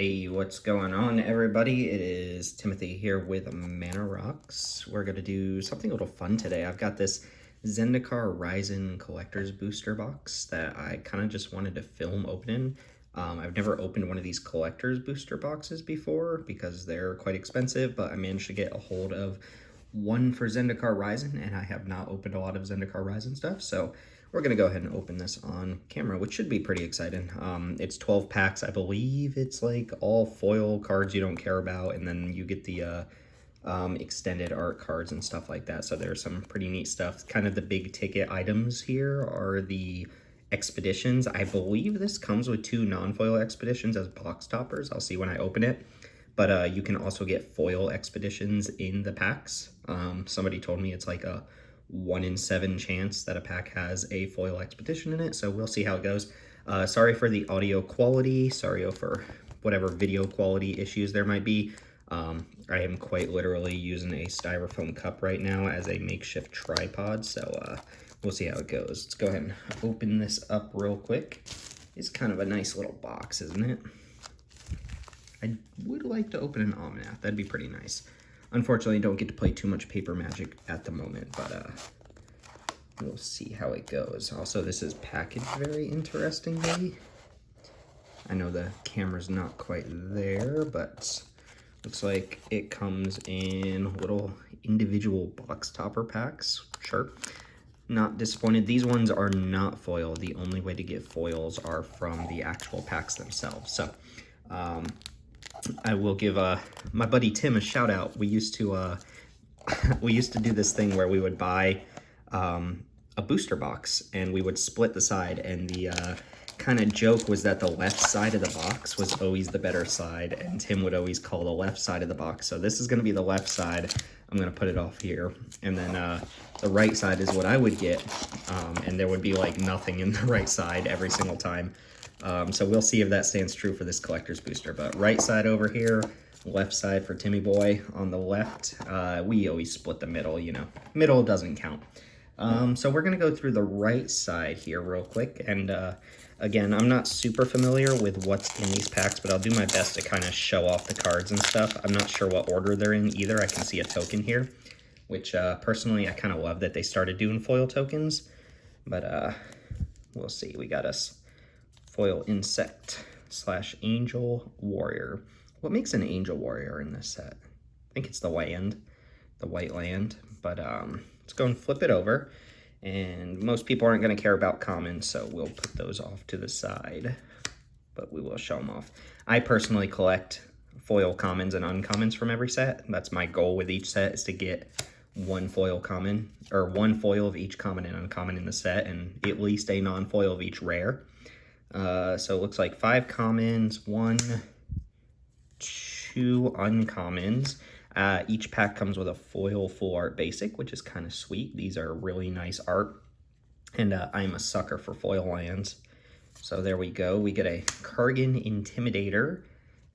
Hey, what's going on, everybody? It is Timothy here with Mana Rocks. We're going to do something a little fun today. I've got this Zendikar Ryzen Collector's Booster box that I kind of just wanted to film opening. I've never opened one of these Collector's Booster boxes before because they're quite expensive, but I managed to get a hold of one for Zendikar Ryzen, and I have not opened a lot of Zendikar Ryzen stuff, so we're going to go ahead and open this on camera, which should be pretty exciting. It's 12 packs. I believe it's like all foil cards you don't care about, and then you get the extended art cards and stuff like that. So there's some pretty neat stuff. Kind of the big ticket items here are the expeditions. I believe this comes with 2 non-foil expeditions as box toppers. I'll see when I open it. But you can also get foil expeditions in the packs. Somebody told me it's like a 1 in 7 chance that a pack has a foil expedition in it, so we'll see how it goes. Sorry for the audio quality, sorry for whatever video quality issues there might be. I am quite literally using a styrofoam cup right now as a makeshift tripod, so we'll see how it goes. Let's go ahead and open this up real quick. It's kind of a nice little box, isn't it? I would like to open an Almanac, that'd be pretty nice. Unfortunately, don't get to play too much paper magic at the moment, but we'll see how it goes. Also, this is packaged very interestingly. I know the camera's not quite there, but looks like it comes in little individual box topper packs. Sure. Not disappointed. These ones are not foil. The only way to get foils are from the actual packs themselves. So, I will give my buddy Tim a shout out. We used to do this thing where we would buy a booster box and we would split the side, and the kind of joke was that the left side of the box was always the better side, and Tim would always call the left side of the box. So this is going to be the left side. I'm going to put it off here, and then the right side is what I would get, and there would be like nothing in the right side every single time. So we'll see if that stands true for this collector's booster. But right side over here, left side for Timmy Boy. On the left, we always split the middle, you know. Middle doesn't count. So we're going to go through the right side here real quick. And again, I'm not super familiar with what's in these packs, but I'll do my best to kind of show off the cards and stuff. I'm not sure what order they're in either. I can see a token here, which personally I kind of love that they started doing foil tokens. But we'll see. We got us foil insect / angel warrior. What makes an angel warrior in this set? I think it's the land, the white land. But let's go and flip it over. And most people aren't going to care about commons, so we'll put those off to the side. But we will show them off. I personally collect foil commons and uncommons from every set. That's my goal with each set, is to get one foil common, or one foil of each common and uncommon in the set, and at least a non-foil of each rare. So it looks like 5 commons, 1, 2 uncommons. Each pack comes with a foil full art basic, which is kind of sweet. These are really nice art, and I'm a sucker for foil lands. So there we go. We get a Kargan Intimidator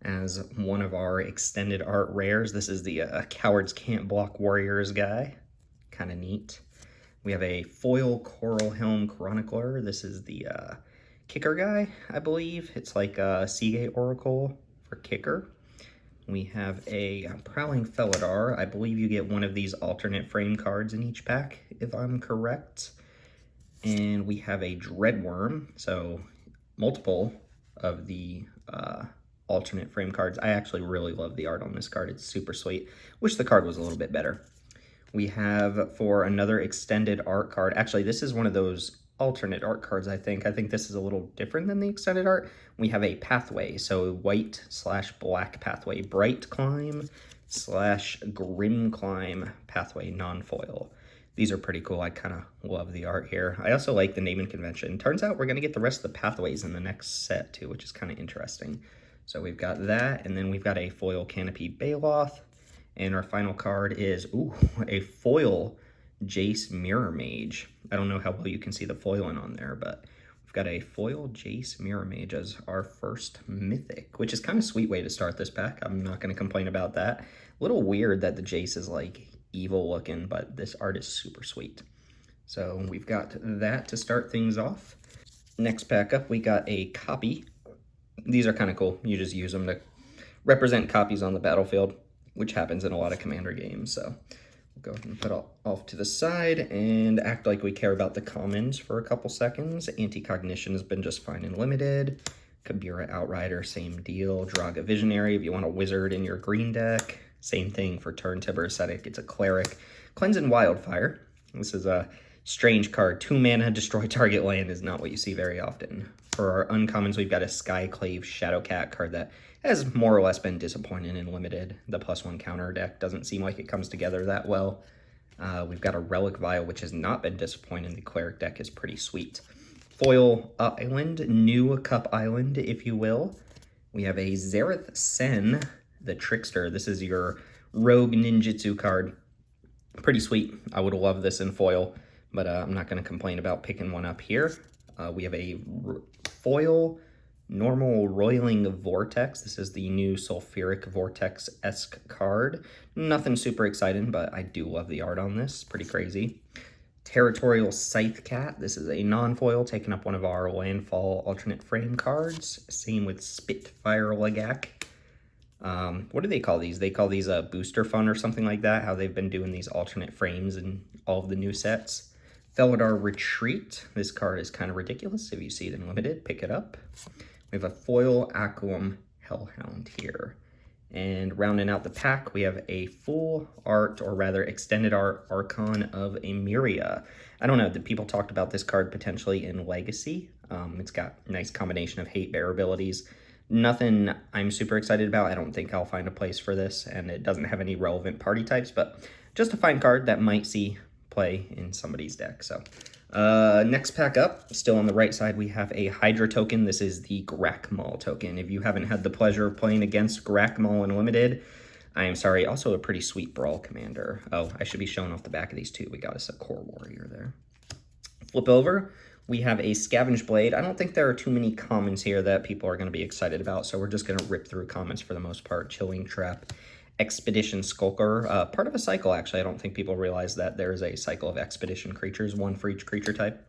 as one of our extended art rares. This is the Cowards Can't Block Warriors guy. Kind of neat. We have a foil Coral Helm Chronicler. This is the kicker guy, I believe. It's like a Seagate Oracle for kicker. We have a Prowling Felidar. I believe you get one of these alternate frame cards in each pack, if I'm correct. And we have a Dreadworm, so multiple of the alternate frame cards. I actually really love the art on this card. It's super sweet. Wish the card was a little bit better. We have, for another extended art card, actually this is one of those alternate art cards, I think. I think this is a little different than the extended art. We have a pathway, so white / black pathway, bright climb / grim climb pathway, non-foil. These are pretty cool. I kind of love the art here. I also like the naming convention. Turns out we're going to get the rest of the pathways in the next set too, which is kind of interesting. So we've got that, and then we've got a foil Canopy Baloth, and our final card is, ooh, a foil Jace Mirror Mage. I don't know how well you can see the foiling on there, but we've got a foil Jace Mirror Mage as our first mythic, which is kind of a sweet way to start this pack. I'm not going to complain about that. A little weird that the Jace is like evil looking, but this art is super sweet. So we've got that to start things off. Next pack up, we got a copy. These are kind of cool. You just use them to represent copies on the battlefield, which happens in a lot of Commander games. So we'll go ahead and put it off to the side and act like we care about the commons for a couple seconds. Anti-Cognition has been just fine and limited. Kabira Outrider, same deal. Draga Visionary if you want a wizard in your green deck. Same thing for turn Tibber Ascetic. It's a cleric. Cleanse and Wildfire. This is a strange card. 2 mana, destroy target land is not what you see very often. For our uncommons, we've got a Skyclave Shadowcat card that has more or less been disappointing and limited. The +1 counter deck doesn't seem like it comes together that well. We've got a Relic Vial, which has not been disappointing. The cleric deck is pretty sweet. Foil Island, New Cup Island, if you will. We have a Zareth Sen, the Trickster. This is your rogue ninjutsu card. Pretty sweet. I would love this in foil, but I'm not going to complain about picking one up here. We have a foil normal Roiling Vortex. This is the new Sulfuric Vortex-esque card. Nothing super exciting, but I do love the art on this. Pretty crazy. Territorial Scythe Cat. This is a non-foil, taking up one of our landfall alternate frame cards. Same with Spitfire Legak. What do they call these? They call these a booster fun or something like that, how they've been doing these alternate frames in all of the new sets. Felidar Retreat. This card is kind of ridiculous. If you see it in limited, pick it up. We have a foil Aquum Hellhound here. And rounding out the pack, we have a full art, or rather extended art, Archon of Ameria. I don't know, the people talked about this card potentially in Legacy. It's got a nice combination of hate bear abilities. Nothing I'm super excited about. I don't think I'll find a place for this, and it doesn't have any relevant party types, but just a fine card that might see play in somebody's deck. So next pack up, still on the right side, we have a Hydra token. This is the Grakmaul token. If you haven't had the pleasure of playing against Grakmaul in Limited, I am sorry. Also a pretty sweet Brawl commander. Oh, I should be showing off the back of these too. We got us a Core Warrior there. Flip over. We have a Scavenge Blade. I don't think there are too many commons here that people are going to be excited about, so we're just going to rip through commons for the most part. Chilling Trap, Expedition Skulker, part of a cycle, actually. I don't think people realize that there is a cycle of Expedition creatures, one for each creature type.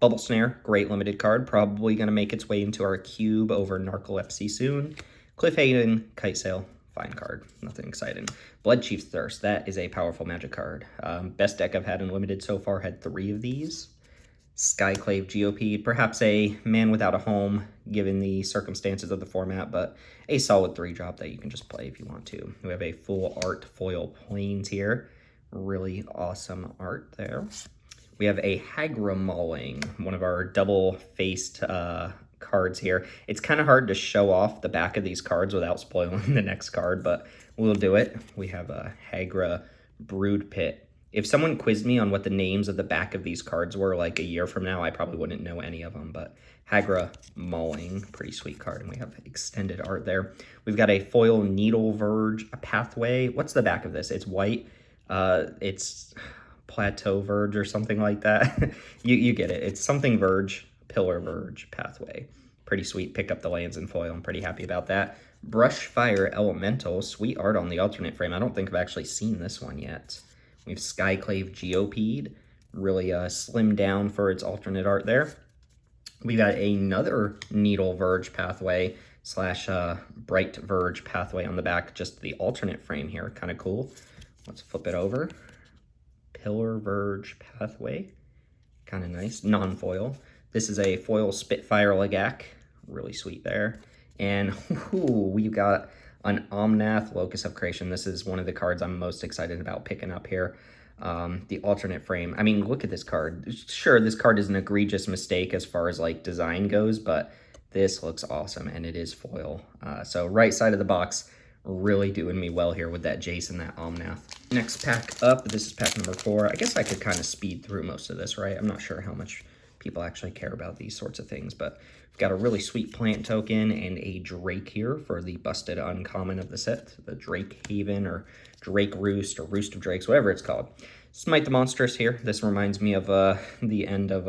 Bubble Snare, great limited card, probably going to make its way into our cube over Narcolepsy soon. Cliffhaven, Kite Sail, fine card, nothing exciting. Blood Chief's Thirst, that is a powerful magic card. Best deck I've had in limited so far had 3 of these. Skyclave GOP, perhaps a man without a home given the circumstances of the format, but a solid 3-drop that you can just play if you want to. We have a full art foil Plains here. Really awesome art there. We have a Hydra Mauling, one of our double-faced cards here. It's kind of hard to show off the back of these cards without spoiling the next card, but we'll do it. We have a Hydra Brood Pit. If someone quizzed me on what the names of the back of these cards were like a year from now, I probably wouldn't know any of them, but Hydra Mauling, pretty sweet card, and we have extended art there. We've got a foil Needle Verge, a Pathway. What's the back of this? It's white. It's Plateau Verge or something like that. you get it. It's something Verge, Pillar Verge, Pathway. Pretty sweet. Pick up the lands in foil. I'm pretty happy about that. Brushfire Elemental, sweet art on the alternate frame. I don't think I've actually seen this one yet. We have Skyclave GOP'd, really slimmed down for its alternate art there. We got another Needle Verge Pathway / Bright Verge Pathway on the back, just the alternate frame here, kind of cool. Let's flip it over. Pillar Verge Pathway, kind of nice, non-foil. This is a foil Spitfire Legak, really sweet there. And we've got an Omnath Locus of Creation. This is one of the cards I'm most excited about picking up here. The alternate frame. I mean, look at this card. Sure, this card is an egregious mistake as far as like design goes, but this looks awesome and it is foil. So right side of the box, really doing me well here with that Jason, that Omnath. Next pack up, this is pack number 4. I guess I could kind of speed through most of this, right? I'm not sure how much people actually care about these sorts of things, but we've got a really sweet plant token and a Drake here for the busted uncommon of the set, the Drake Haven or Drake Roost or Roost of Drakes, whatever it's called. Smite the Monstrous here. This reminds me of the end of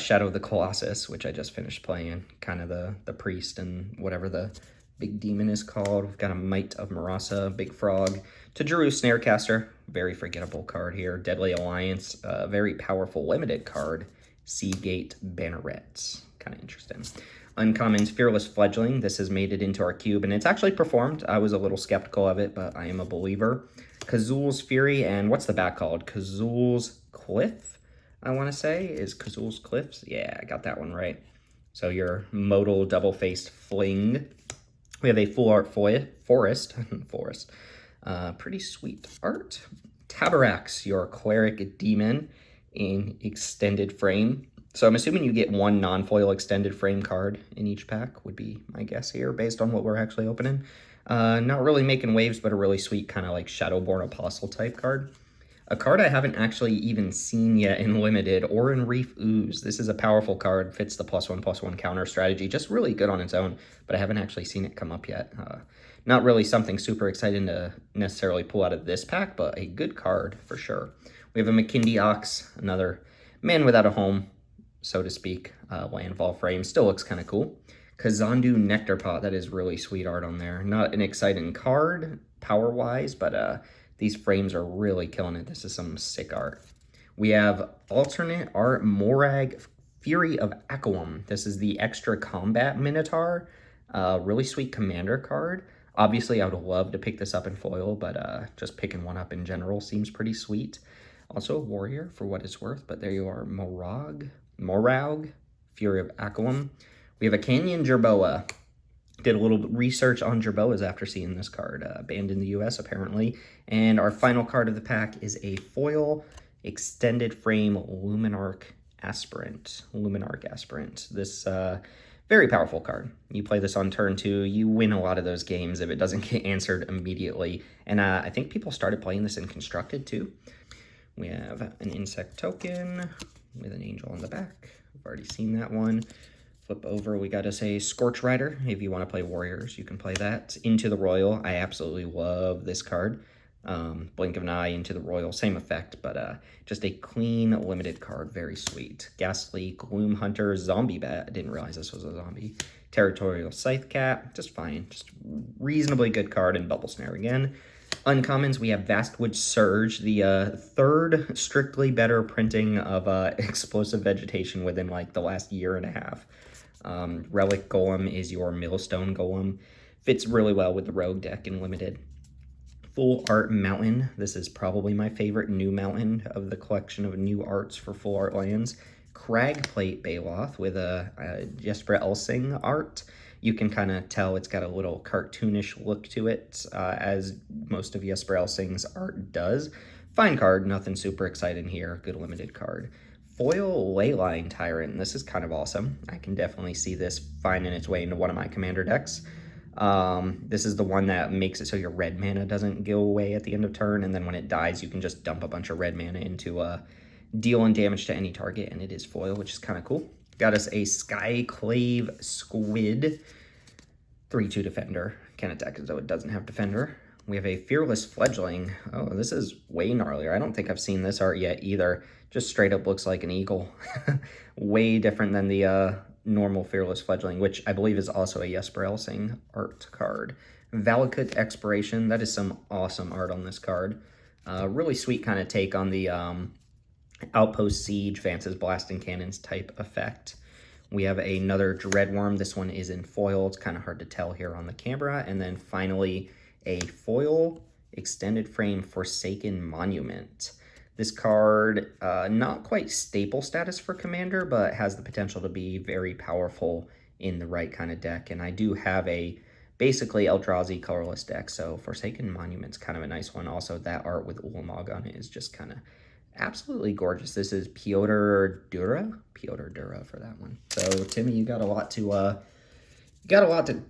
Shadow of the Colossus, which I just finished playing, kind of the priest and whatever the big demon is called. We've got a Might of Marasa, Big Frog. Tajiru Snarecaster, very forgettable card here. Deadly Alliance, very powerful limited card. Seagate Banneret. Kind of interesting. Uncommon's Fearless Fledgling. This has made it into our cube, and it's actually performed. I was a little skeptical of it, but I am a believer. Kazul's Fury, and what's the back called? Kazul's Cliff, I want to say. Is Kazul's Cliffs? Yeah, I got that one right. So your modal double-faced fling. We have a full art forest. Pretty sweet art. Tabarax, your cleric demon in extended frame. So I'm assuming you get one non-foil extended frame card in each pack, would be my guess here, based on what we're actually opening. Not really making waves, but a really sweet kind of like Shadowborn Apostle type card. A card I haven't actually even seen yet in Limited or in Reef Ooze. This is a powerful card, fits the +1/+1 counter strategy, just really good on its own, but I haven't actually seen it come up yet. Not really something super exciting to necessarily pull out of this pack, but a good card for sure. We have a McKindy Ox, another man without a home, so to speak. Landfall frame, still looks kind of cool. Kazandu Nectar Pot, that is really sweet art on there. Not an exciting card, power-wise, but these frames are really killing it. This is some sick art. We have alternate art Morag Fury of Aquam. This is the extra combat Minotaur. Really sweet commander card. Obviously, I would love to pick this up in foil, but just picking one up in general seems pretty sweet. Also a warrior for what it's worth, but there you are. Morag Fury of Aquam. We have a Canyon Jerboa. Did a little research on Jerboas after seeing this card, banned in the US apparently. And our final card of the pack is a foil extended frame Luminarch Aspirant. This very powerful card. You play this on turn 2, you win a lot of those games if it doesn't get answered immediately. And I think people started playing this in Constructed too. We have an Insect Token with an angel on the back. I've already seen that one. Flip over, we got us a Scorch Rider. If you want to play Warriors, you can play that. Into the Royal, I absolutely love this card. Blink of an Eye, Into the Royal, same effect, but just a clean, limited card, very sweet. Ghastly, Gloom Hunter, Zombie Bat, I didn't realize this was a zombie. Territorial Scythe Cat, just fine, just reasonably good card, and Bubble Snare again. Uncommons, we have Vastwood Surge, the third strictly better printing of explosive vegetation within like the last year and a half. Relic Golem is your Millstone Golem. Fits really well with the Rogue deck in Limited. Full Art Mountain. This is probably my favorite new mountain of the collection of new arts for Full Art lands. Cragplate Baloth with a Jesper Elsing art. You can kind of tell it's got a little cartoonish look to it, as most of Jesper Elsing's art does. Fine card, nothing super exciting here. Good limited card. Foil Leyline Tyrant. This is kind of awesome. I can definitely see this finding its way into one of my commander decks. This is the one that makes it so your red mana doesn't go away at the end of turn, and then when it dies, you can just dump a bunch of red mana into dealing damage to any target, and it is foil, which is kind of cool. Got us a Skyclave Squid, 3/2 defender. Can attack as though it doesn't have defender. We have a Fearless Fledgling. Oh, this is way gnarlier. I don't think I've seen this art yet either. Just straight up looks like an eagle. Way different than the normal Fearless Fledgling, which I believe is also a Jesper Elsing art card. Valakut Expiration. That is some awesome art on this card. Really sweet kind of take on the Outpost Siege, Vance's Blasting Cannons type effect. We have another Dreadworm. This one is in foil. It's kind of hard to tell here on the camera. And then finally, a foil extended frame Forsaken Monument. This card, not quite staple status for Commander, but has the potential to be very powerful in the right kind of deck. And I do have a basically Eldrazi colorless deck, so Forsaken Monument's kind of a nice one. Also, that art with Ulamog on it is just kind of absolutely gorgeous. This is Piotr Dura for that one. So Timmy, you got a lot to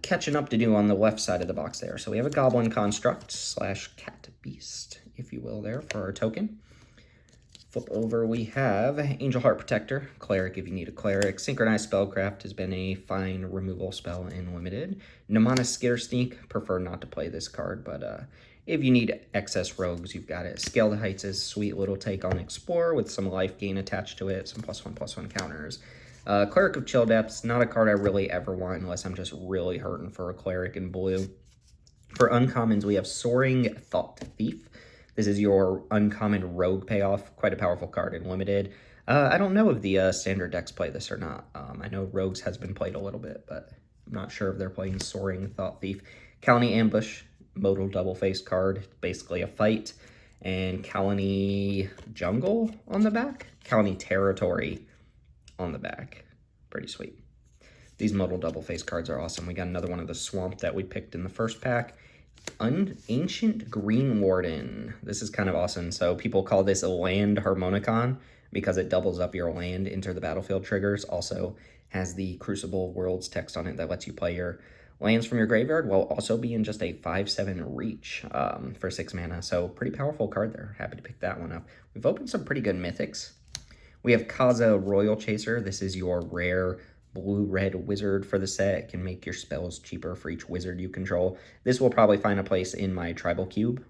catching up to do on the left side of the box there. So we have a Goblin Construct / Cat Beast, if you will, there for our token. Flip over, we have Angel Heart Protector, Cleric if you need a Cleric. Synchronized Spellcraft has been a fine removal spell in Limited. Nemana Skitter Sneak, prefer not to play this card, but if you need excess rogues, you've got it. Scale the Heights is a sweet little take on Explore with some life gain attached to it, some +1/+1 counters. Cleric of Chill Depths, not a card I really ever want unless I'm just really hurting for a Cleric in blue. For uncommons, we have Soaring Thought Thief. This is your uncommon rogue payoff, quite a powerful card in Limited. I don't know if the standard decks play this or not. I know Rogues has been played a little bit, but I'm not sure if they're playing Soaring Thought Thief. Colony Ambush, modal double-face card, basically a fight. And Colony Jungle on the back. Colony Territory on the back. Pretty sweet. These modal double-face cards are awesome. We got another one of the Swamp that we picked in the first pack. Ancient Green Warden. This is kind of awesome. So people call this a land harmonicon because it doubles up your land into the battlefield triggers. Also has the Crucible Worlds text on it that lets you play your lands from your graveyard while also being just a 5/7 reach for 6 mana. So pretty powerful card there. Happy to pick that one up. We've opened some pretty good mythics. We have Kaza Royal Chaser. This is your rare blue-red wizard for the set. It can make your spells cheaper for each wizard you control. This will probably find a place in my tribal cube.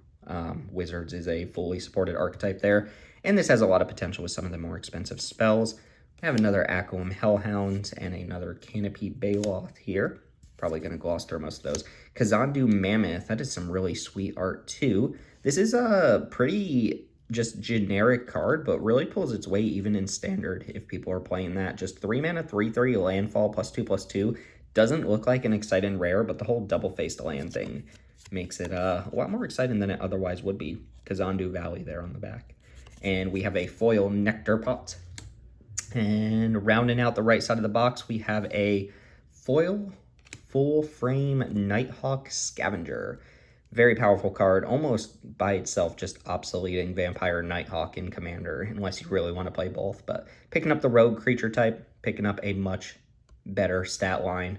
Wizards is a fully supported archetype there, and this has a lot of potential with some of the more expensive spells. We have another Akoum Hellhound and another Canopy Baloth here. Probably going to gloss through most of those. Kazandu Mammoth, that is some really sweet art too. This is a pretty just generic card, but really pulls its weight even in standard if people are playing that. Just 3 mana, 3/3 landfall, +2/+2. Doesn't look like an exciting rare, but the whole double-faced land thing makes it a lot more exciting than it otherwise would be. Kazandu Valley there on the back. And we have a foil Nectar Pot. And rounding out the right side of the box, we have a foil full frame Nighthawk Scavenger. Very powerful card, almost by itself just obsoleting Vampire Nighthawk in Commander, unless you really want to play both. But picking up the rogue creature type, picking up a much better stat line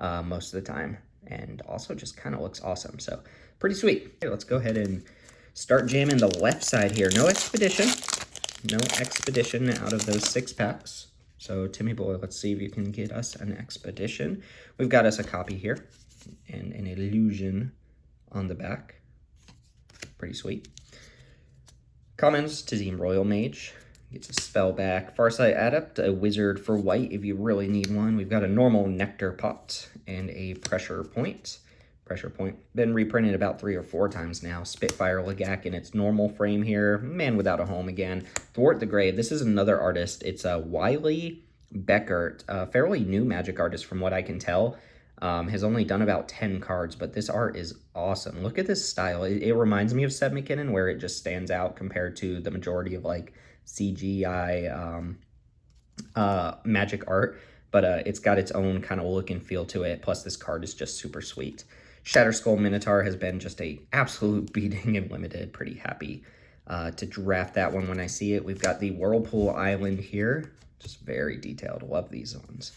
most of the time, and also just kind of looks awesome. So pretty sweet. Okay, let's go ahead and start jamming the left side here. No Expedition. No Expedition out of those 6 packs. So Timmy Boy, let's see if you can get us an Expedition. We've got us a copy here and an Illusion on the back. Pretty sweet. Commons, Tazim Royal Mage. Gets a spell back. Farsight Adept, a wizard for white if you really need one. We've got a normal Nectar Pot and a Pressure Point. Pressure Point. Been reprinted about 3 or 4 times now. Spitfire Legak in its normal frame here. Man Without a Home again. Thwart the Grave. This is another artist. It's a Wiley Beckert, a fairly new Magic artist from what I can tell. Has only done about 10 cards, but this art is awesome. Look at this style. It reminds me of Seb McKinnon, where it just stands out compared to the majority of like CGI Magic art, but it's got its own kind of look and feel to it. Plus this card is just super sweet. Shatterskull Minotaur has been just a absolute beating in Limited. Pretty happy to draft that one when I see it. We've got the Whirlpool Island here. Just very detailed. Love these ones.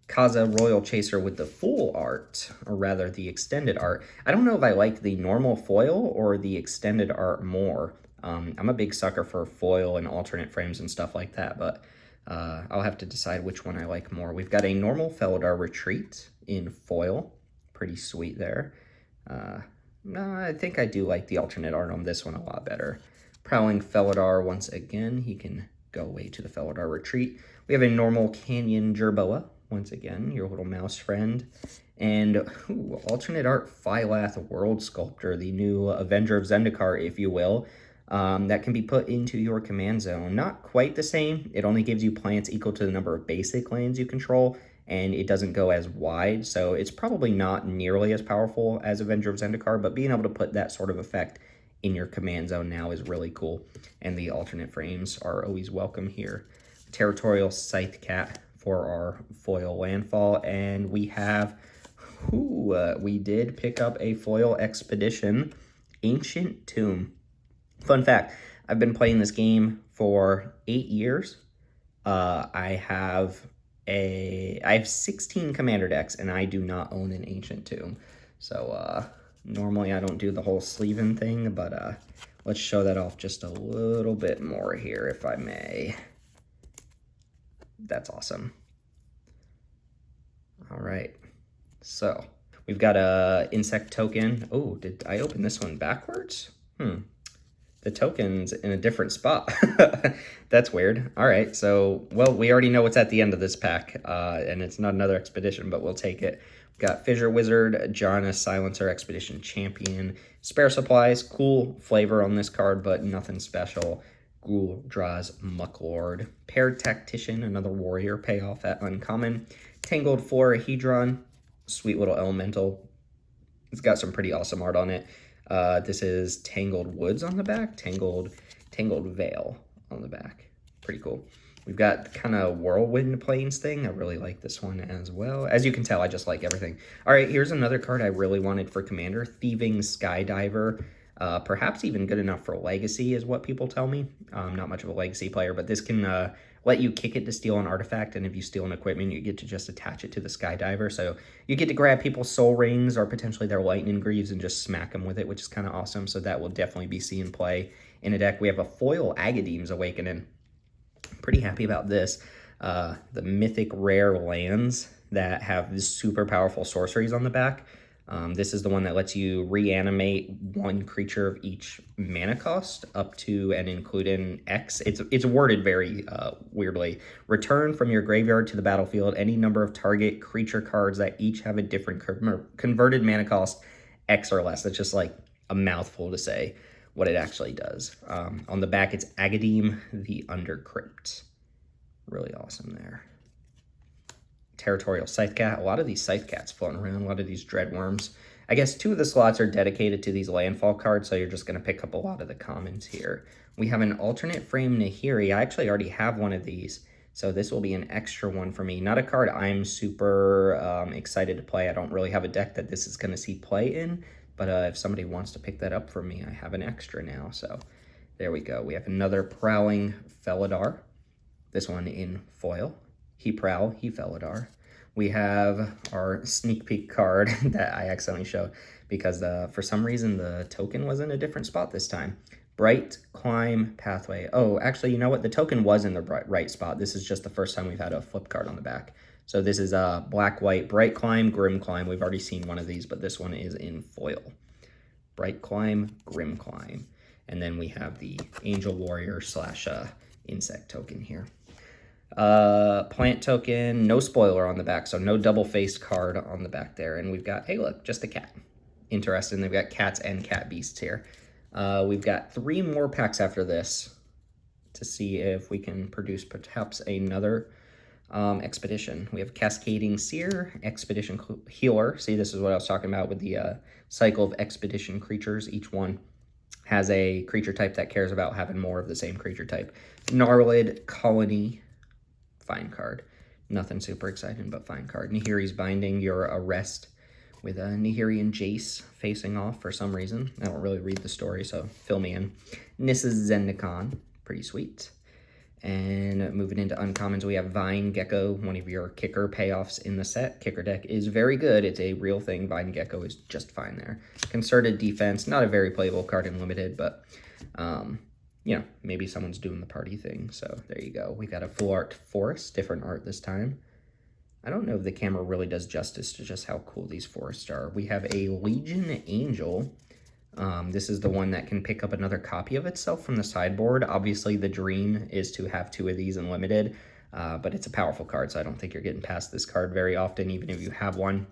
Kaza Royal Chaser with the full art, or rather the extended art. I don't know if I like the normal foil or the extended art more. I'm a big sucker for foil and alternate frames and stuff like that, but I'll have to decide which one I like more. We've got a normal Felidar Retreat in foil. Pretty sweet there. No, I think I do like the alternate art on this one a lot better. Prowling Felidar once again. He can go away to the Felidar Retreat. We have a normal Canyon Jerboa. Once again, your little mouse friend. And alternate art Phylath World Sculptor, the new Avenger of Zendikar, if you will, that can be put into your command zone. Not quite the same. It only gives you plants equal to the number of basic lands you control, and it doesn't go as wide, so it's probably not nearly as powerful as Avenger of Zendikar, but being able to put that sort of effect in your command zone now is really cool, and the alternate frames are always welcome here. Territorial Scythe Cat for our foil landfall, and we have, we did pick up a foil Expedition, Ancient Tomb. Fun fact, I've been playing this game for 8 years. I have 16 commander decks, and I do not own an Ancient Tomb. So normally I don't do the whole sleeving thing, but let's show that off just a little bit more here, if I may. That's awesome. All right, so we've got a insect token. Oh, did I open this one backwards? The token's in a different spot. That's weird. All right, so, well, we already know what's at the end of this pack, and it's not another Expedition, but we'll take it. We've got Fissure Wizard, Jarna Silencer Expedition Champion, Spare Supplies, cool flavor on this card, but nothing special. Ghoul draws Mucklord. Paired Tactician, another warrior payoff at uncommon. Tangled Florahedron, sweet little elemental. It's got some pretty awesome art on it. This is Tangled Woods on the back, Tangled Veil on the back. Pretty cool. We've got kind of Whirlwind Plains thing. I really like this one as well. As you can tell, I just like everything. All right, here's another card I really wanted for Commander. Thieving Skydiver. Perhaps even good enough for Legacy is what people tell me. I'm not much of a Legacy player, but this can let you kick it to steal an artifact, and if you steal an equipment, you get to just attach it to the Skydiver. So you get to grab people's soul rings or potentially their lightning greaves and just smack them with it, which is kind of awesome. So that will definitely be seeing play in a deck. We have a foil Agadeem's Awakening. Pretty happy about this. The mythic rare lands that have this super powerful sorceries on the back. This is the one that lets you reanimate one creature of each mana cost up to and including X. It's worded very weirdly. Return from your graveyard to the battlefield any number of target creature cards that each have a different converted mana cost X or less. That's just like a mouthful to say what it actually does. On the back, it's Agadeem the Undercrypt. Really awesome there. Territorial Scythe Cat. A lot of these Scythe Cats floating around, a lot of these Dreadworms. I guess 2 of the slots are dedicated to these landfall cards, so you're just going to pick up a lot of the commons here. We have an alternate frame Nahiri. I actually already have one of these, so this will be an extra one for me. Not a card I'm super excited to play. I don't really have a deck that this is going to see play in, but if somebody wants to pick that up for me, I have an extra now. So there we go. We have another Prowling Felidar. This one in foil. He Prowl, he Felidar. We have our sneak peek card that I accidentally showed because for some reason the token was in a different spot this time. Bright Climb Pathway. Oh, actually, you know what? The token was in the right spot. This is just the first time we've had a flip card on the back. So this is black-white, Bright Climb, Grim Climb. We've already seen one of these, but this one is in foil. Bright Climb, Grim Climb. And then we have the Angel Warrior / insect token here. Plant token, no spoiler on the back, so no double-faced card on the back there. And we've got, hey, look, just a cat. Interesting, they've got cats and cat beasts here. We've got 3 more packs after this to see if we can produce perhaps another expedition. We have Cascading Seer, Expedition Healer. See, this is what I was talking about with the cycle of expedition creatures. Each one has a creature type that cares about having more of the same creature type. Gnarlid Colony, fine card. Nothing super exciting, but fine card. Nahiri's Binding, your arrest with a Nahiri and Jace facing off for some reason. I don't really read the story, so fill me in. Nissa's Zendikar, pretty sweet. And moving into uncommons, we have Vine Gecko, one of your kicker payoffs in the set. Kicker deck is very good. It's a real thing. Vine Gecko is just fine there. Concerted Defense, not a very playable card in Limited, but, you know, maybe someone's doing the party thing. So there you go. We got a full art forest, different art this time. I don't know if the camera really does justice to just how cool these forests are. We have a Legion Angel. This is the one that can pick up another copy of itself from the sideboard. Obviously, the dream is to have 2 of these in Limited, but it's a powerful card, so I don't think you're getting past this card very often, even if you have one.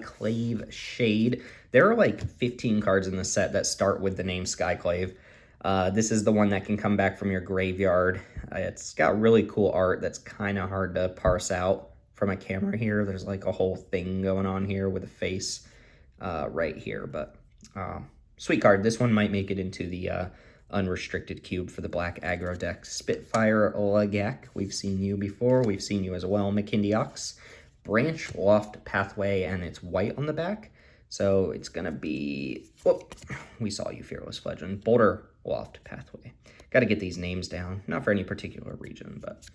Cleave Shade. There are like 15 cards in the set that start with the name Skyclave. This is the one that can come back from your graveyard. It's got really cool art that's kind of hard to parse out from a camera here. There's like a whole thing going on here with a face right here, but sweet card. This one might make it into the unrestricted cube for the black aggro deck. Spitfire Lagak. We've seen you before. We've seen you as well. McKindy Ox. Branch Loft Pathway, and it's white on the back. So it's going to be, whoop, we saw you, Fearless Fledgling. Boulder Loft Pathway. Got to get these names down. Not for any particular region, but.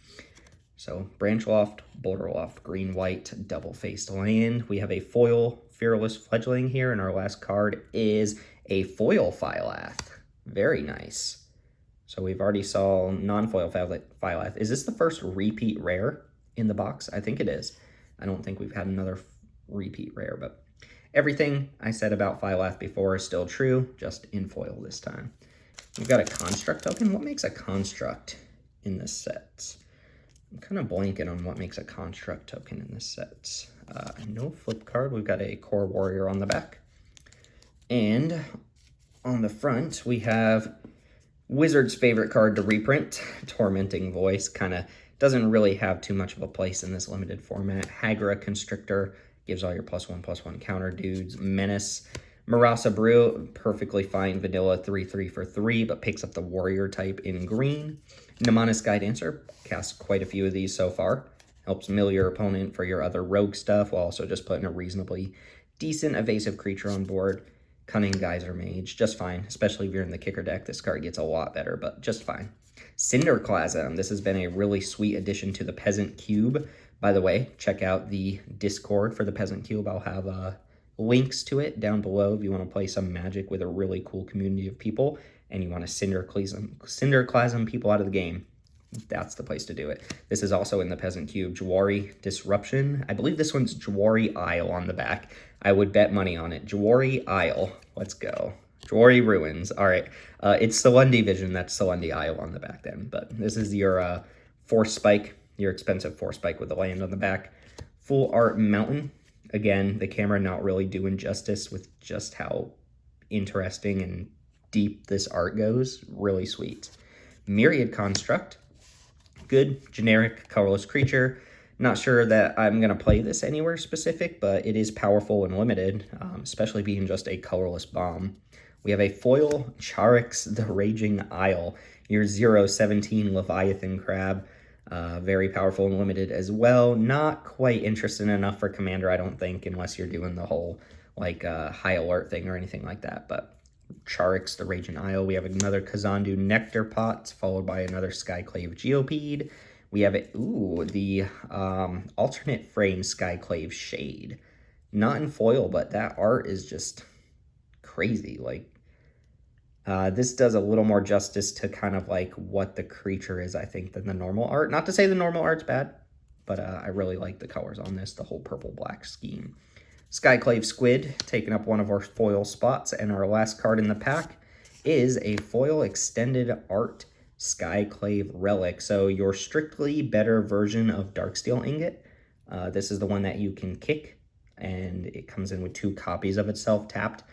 So Branch Loft, Boulder Loft, green, white, double-faced land. We have a foil Fearless Fledgling here, and our last card is a foil Phylath. Very nice. So we've already saw non-foil Phylath. Is this the first repeat rare in the box? I think it is. I don't think we've had another repeat rare, but everything I said about Phylath before is still true, just in foil this time. We've got a Construct token. What makes a Construct in this set? I'm kind of blanking on what makes a Construct token in this set. No flip card. We've got a Core Warrior on the back. And on the front, we have Wizard's favorite card to reprint, Tormenting Voice. Kind of doesn't really have too much of a place in this limited format. Hydra Constrictor gives all your +1/+1 counter dudes. Menace. Marasa Brew, perfectly fine vanilla 3/3 for 3, but picks up the warrior type in green. Mnemonis Skydancer, cast quite a few of these so far. Helps mill your opponent for your other rogue stuff, while also just putting a reasonably decent evasive creature on board. Cunning Geyser Mage, just fine, especially if you're in the kicker deck. This card gets a lot better, but just fine. Cinderclasm, this has been a really sweet addition to the Peasant Cube. By the way, check out the Discord for the Peasant Cube. I'll have links to it down below if you want to play some Magic with a really cool community of people and you want to Cinderclasm people out of the game. That's the place to do it. This is also in the Peasant Cube. Jawari Disruption. I believe this one's Jawari Isle on the back. I would bet money on it. Jawari Isle. Let's go. Jawari Ruins. All right. It's Selendi Vision. That's Selendi Isle on the back then. But this is your Force Spike, your expensive Force Spike with the land on the back. Full Art Mountain. Again, the camera not really doing justice with just how interesting and deep this art goes. Really sweet. Myriad Construct. Good, generic, colorless creature. Not sure that I'm going to play this anywhere specific, but it is powerful and limited, especially being just a colorless bomb. We have a foil Charix the Raging Isle, your 0/17 Leviathan Crab. Very powerful and limited as well. Not quite interesting enough for Commander, I don't think, unless you're doing the whole like high alert thing or anything like that. But Charix the Raging Isle. We have another Kazandu Nectar Pot, followed by another Skyclave Geopede. We have the alternate frame Skyclave Shade. Not in foil, but that art is just crazy. Like, this does a little more justice to kind of like what the creature is, I think, than the normal art. Not to say the normal art's bad, but I really like the colors on this, the whole purple-black scheme. Skyclave Squid, taking up one of our foil spots, and our last card in the pack is a foil extended art Skyclave Relic. So your strictly better version of Darksteel Ingot. This is the one that you can kick, and it comes in with 2 copies of itself tapped,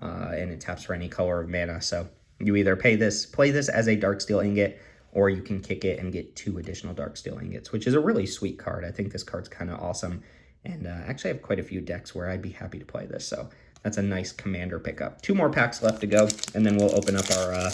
and it taps for any color of mana. So you either play this as a Darksteel Ingot, or you can kick it and get 2 additional Darksteel Ingots, which is a really sweet card. I think this card's kind of awesome. And actually I have quite a few decks where I'd be happy to play this, so that's a nice Commander pickup. 2 more packs left to go, and then we'll open up our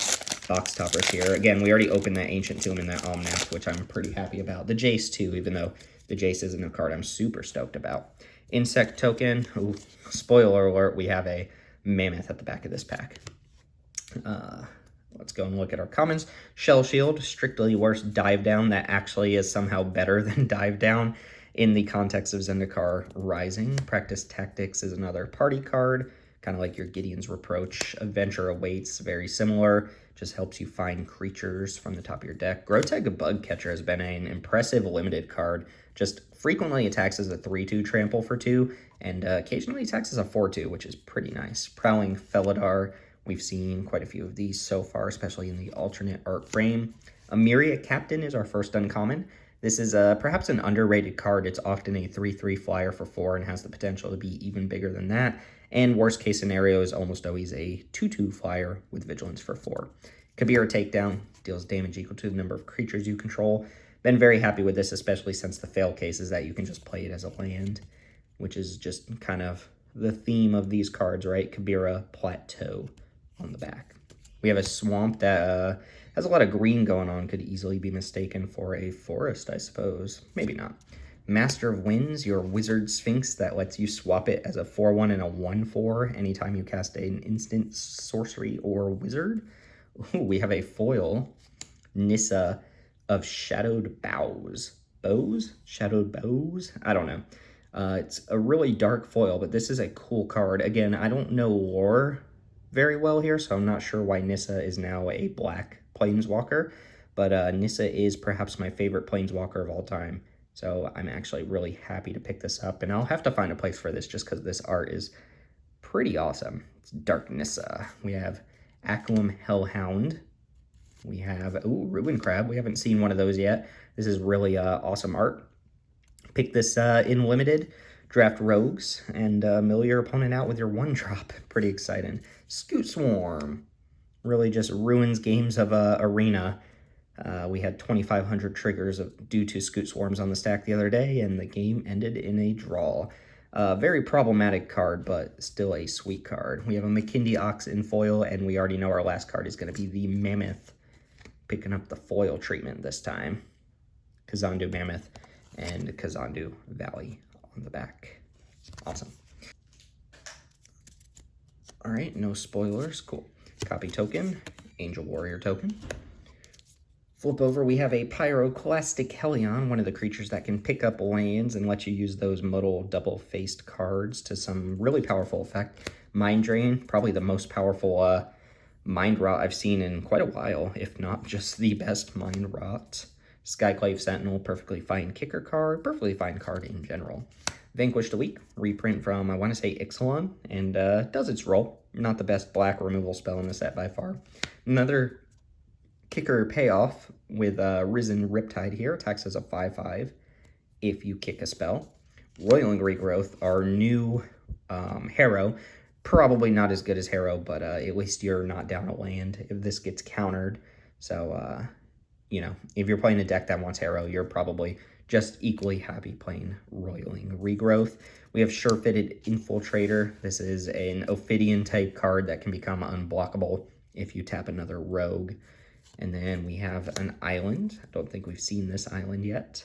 box toppers here. Again, we already opened that Ancient Tomb and that Omnath, which I'm pretty happy about. The Jace too, even though the Jace isn't a card I'm super stoked about. Insect Token. Ooh, spoiler alert, we have a Mammoth at the back of this pack. Let's go and look at our commons. Shell Shield, strictly worst dive down that actually is somehow better than dive down in the context of Zendikar Rising. Practice Tactics is another party card, kind of like your Gideon's Reproach. Adventure Awaits, very similar, just helps you find creatures from the top of your deck. Groteg Bugcatcher has been an impressive limited card, just frequently attacks as a 3/2 trample for 2, and occasionally attacks as a 4/2, which is pretty nice. Prowling Felidar, we've seen quite a few of these so far, especially in the alternate art frame. Ameria Captain is our first uncommon. This is perhaps an underrated card. It's often a 3/3 flyer for 4 and has the potential to be even bigger than that. And worst case scenario is almost always a 2/2 flyer with vigilance for 4. Kabira Takedown deals damage equal to the number of creatures you control. Been very happy with this, especially since the fail case is that you can just play it as a land, which is just kind of the theme of these cards, right? Kabira Plateau on the back. We have a swamp that has a lot of green going on, could easily be mistaken for a forest, I suppose. Maybe not. Master of Winds, your Wizard Sphinx that lets you swap it as a 4/1 and a 1/4 anytime you cast an instant sorcery or wizard. Ooh, we have a foil Nissa of Shadowed Bows. Shadowed Bows? I don't know. It's a really dark foil, but this is a cool card. Again, I don't know lore very well here, so I'm not sure why Nissa is now a black planeswalker, but Nissa is perhaps my favorite planeswalker of all time, so I'm actually really happy to pick this up, and I'll have to find a place for this just because this art is pretty awesome. It's Dark Nissa. We have Aculum Hellhound. We have, Ruin Crab. We haven't seen one of those yet. This is really awesome art. Pick this in limited, draft rogues, and mill your opponent out with your 1-drop. Pretty exciting. Scoot Swarm. really just ruins games of Arena. We had 2,500 triggers due to Scoot Swarms on the stack the other day, and the game ended in a draw. Very problematic card, but still a sweet card. We have a McKindy Ox in foil, and we already know our last card is going to be the Mammoth, picking up the foil treatment this time. Kazandu Mammoth and Kazandu Valley on the back. Awesome. All right, no spoilers. Cool. Copy token, Angel Warrior token. Flip over, we have a Pyroclastic Helion, one of the creatures that can pick up lands and let you use those modal double-faced cards to some really powerful effect. Mind Drain, probably the most powerful Mind Rot I've seen in quite a while, if not just the best Mind Rot. Skyclave Sentinel, perfectly fine kicker card, perfectly fine card in general. Vanquished a Week, reprint from, I want to say, Ixalan, and does its role. Not the best black removal spell in the set by far. Another kicker payoff with Risen Riptide here, attacks as a 5/5 if you kick a spell. Roiling Regrowth, our new Harrow, probably not as good as Harrow, but at least you're not down a land if this gets countered. So, you know, if you're playing a deck that wants Harrow, you're probably just equally happy playing Roiling Regrowth. We have Sure-Fitted Infiltrator. This is an Ophidian type card that can become unblockable if you tap another rogue. And then we have an island. I don't think we've seen this island yet.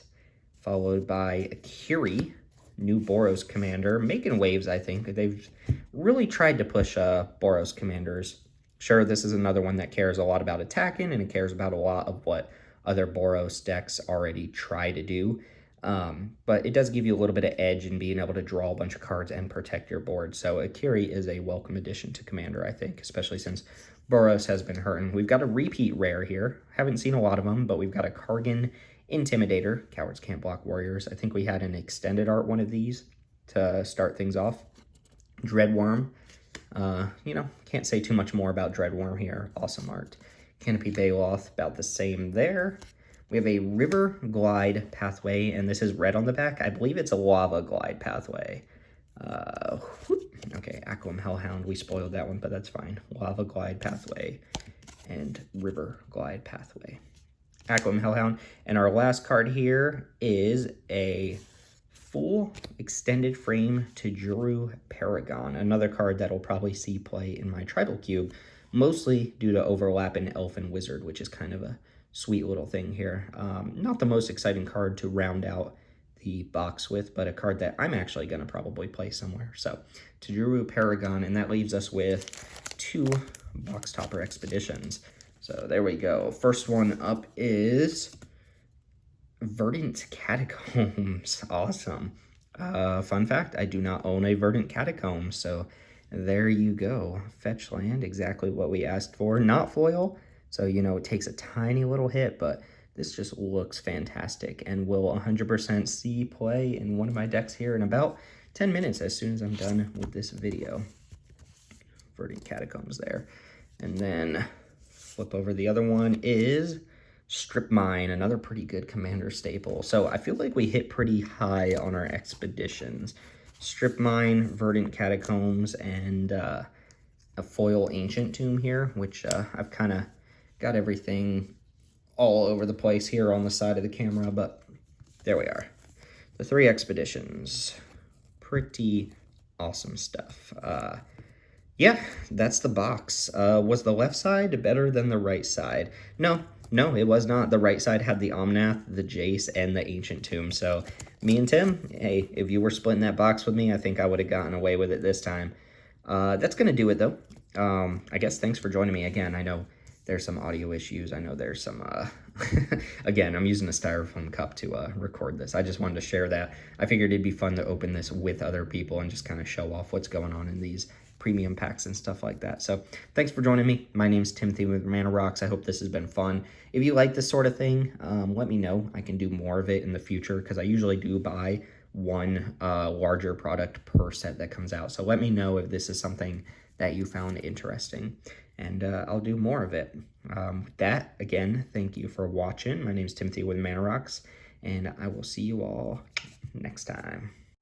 Followed by a Kiri, new Boros commander. Making waves, I think. They've really tried to push Boros commanders. Sure, this is another one that cares a lot about attacking, and it cares about a lot of what other Boros decks already try to do. But it does give you a little bit of edge in being able to draw a bunch of cards and protect your board. So a Kiri is a welcome addition to Commander, I think, especially since Boros has been hurting. We've got a repeat rare here. Haven't seen a lot of them, but we've got a Kargan Intimidator. Cowards can't block warriors. I think we had an extended art one of these to start things off. Dreadworm. You know, can't say too much more about Dreadworm here. Awesome art. Canopy Baloth, about the same there. We have a River Glide Pathway, and this is red on the back. I believe it's a Lava Glide Pathway. Okay, Aquam Hellhound, we spoiled that one, but that's fine. Lava Glide Pathway and River Glide Pathway. Aquam Hellhound. And our last card here is a full extended frame to Tajuru Paragon, another card that'll probably see play in my Tribal Cube, mostly due to overlap in Elf and Wizard, which is kind of a sweet little thing here. Not the most exciting card to round out the box with, but a card that I'm actually going to probably play somewhere. So, Tajuru Paragon, and that leaves us with 2 box topper expeditions. So there we go. First one up is Verdant Catacombs. Awesome. Fun fact, I do not own a Verdant Catacombs, so there you go. Fetch land, exactly what we asked for. Not foil, so you know it takes a tiny little hit, but this just looks fantastic and will 100% see play in one of my decks here in about 10 minutes as soon as I'm done with this video. Verdant Catacombs there. And then flip over, the other one is Strip Mine, another pretty good commander staple. So I feel like we hit pretty high on our expeditions. Strip Mine, Verdant Catacombs, and a foil Ancient Tomb here, which I've kind of got everything all over the place here on the side of the camera, but there we are. The 3 expeditions. Pretty awesome stuff. Yeah, that's the box. Was the left side better than the right side? No, it was not. The right side had the Omnath, the Jace, and the Ancient Tomb. So me and Tim, hey, if you were splitting that box with me, I think I would have gotten away with it this time. That's going to do it, though. I guess thanks for joining me again. I know there's some audio issues. I know there's some, again, I'm using a styrofoam cup to record this. I just wanted to share that. I figured it'd be fun to open this with other people and just kind of show off what's going on in these premium packs and stuff like that. So thanks for joining me. My name's Timothy with Mana Rocks. I hope this has been fun. If you like this sort of thing, let me know. I can do more of it in the future because I usually do buy one larger product per set that comes out. So let me know if this is something that you found interesting, and I'll do more of it. With that, again, thank you for watching. My name's Timothy with Mana Rocks, and I will see you all next time.